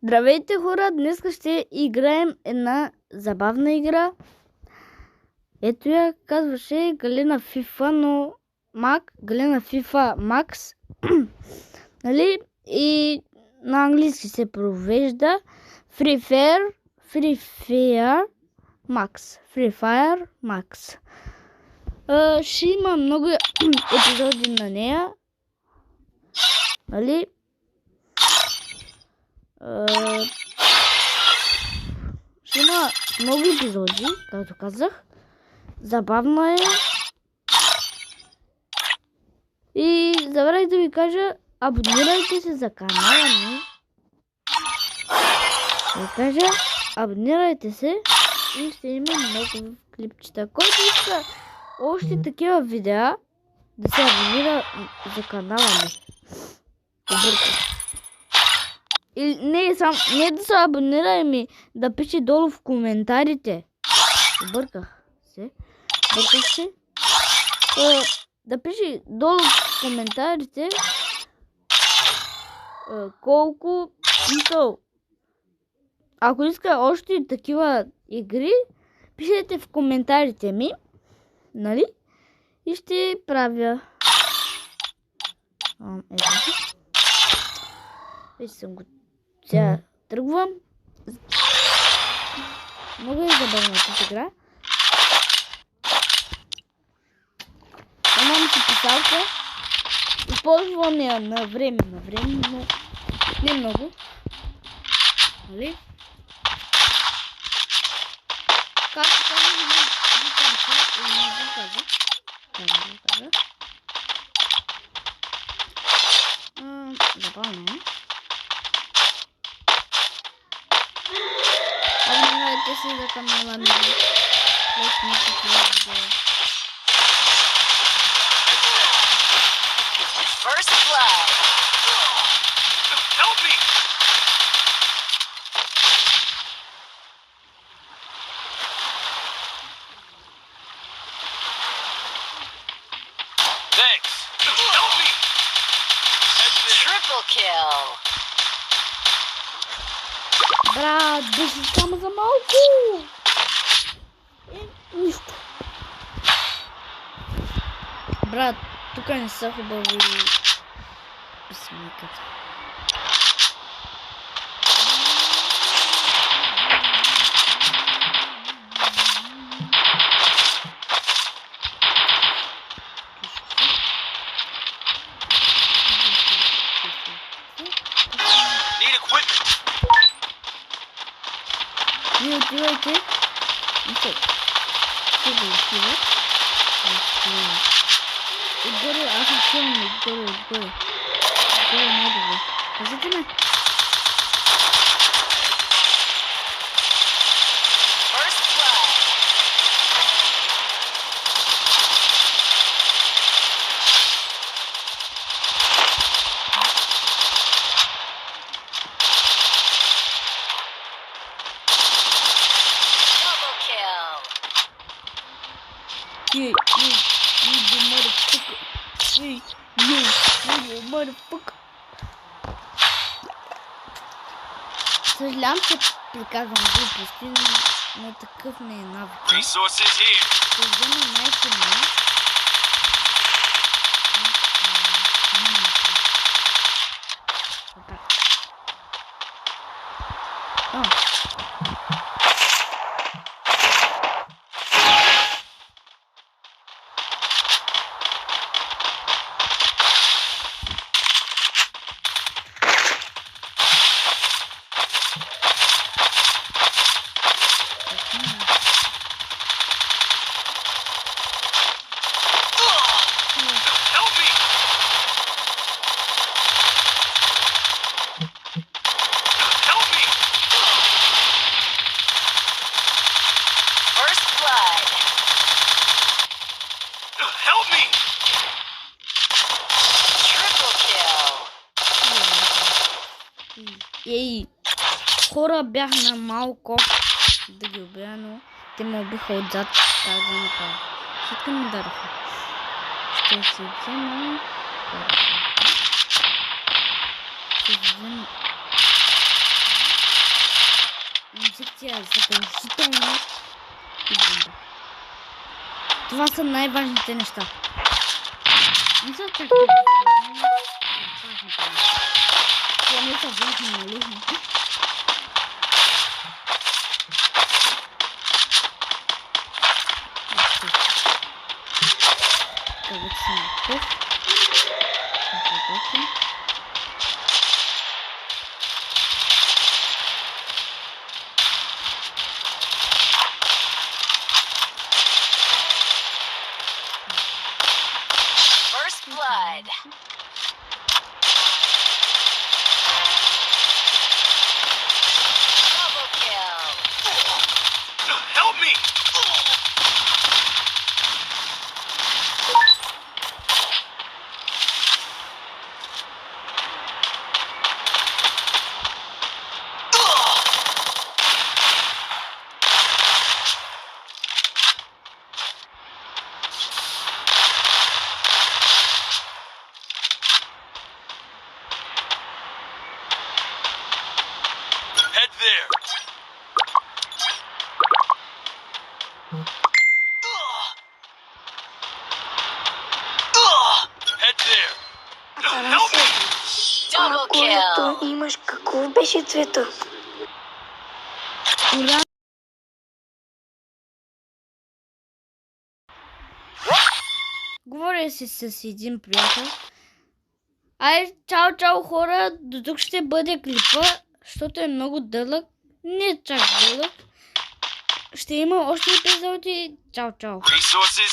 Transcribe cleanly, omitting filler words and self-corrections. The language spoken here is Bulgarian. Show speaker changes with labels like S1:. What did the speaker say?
S1: Здравейте хора, днес ще играем една забавна игра. Ето я, казваше Галена FIFA, но Галена FIFA Max. Нали? И на английски се провежда Free Fire Max. Ще има много епизоди на нея. Нали? Ще има много епизоди, както казах. Забавна е. И забравих да ви кажа, абонирайте се за канала ми. Абонирайте се и ще има много клипчета. Който иска още такива видеа, да се абонира за канала ми. И не да се абонира, ми да пише долу в коментарите. Бърках се. Да пише долу в коментарите колко мисъл. Ако иска още такива игри, пишете в коментарите ми, нали? И ще правя. Вече съм го. Сега тръгвам. Много е забавна тази игра. Имам си писалка. Използвам я на време, но не много. Нали? Както казвам, забавно е. Абонирайте се за канала ми.
S2: First blood. Help me. Thanks. Help me. Triple kill.
S1: Брат, беше само за малко. Нищо. Брат, тук не са хубави писмиката. Вие отивайте. Отгоре, аз отивам отгоре. Отгоре най-добре. Пазите ме. You the motherfucker. You motherfucker. Съжалявам, че приказвам глупости, но такъв не е навик. Ще взема най-силно.
S2: Help me! Triple kill!
S1: Ей, хора бях на малко да ги убия, но те ме убиха отзад. Трябва да направя. Всички ми дараха. Ще се взема. Ще взема. амуниция задължително и бомба. Това са най-важните неща. Не са чак толкова важни, но важните неща. Това не са важни, нали? Така вече съм готов.
S2: First blood. Double kill. Help me! Head there. Head there. Help me! Double
S3: Колето
S2: kill.
S3: имаш, какъв беше цвета?
S1: Ура! Говоря си с един приятел. Ай, чао хора, до тук ще бъде клипа, защото е много дълъг. Не чак дълъг. Ще има още епизоди. Чао.
S2: Resources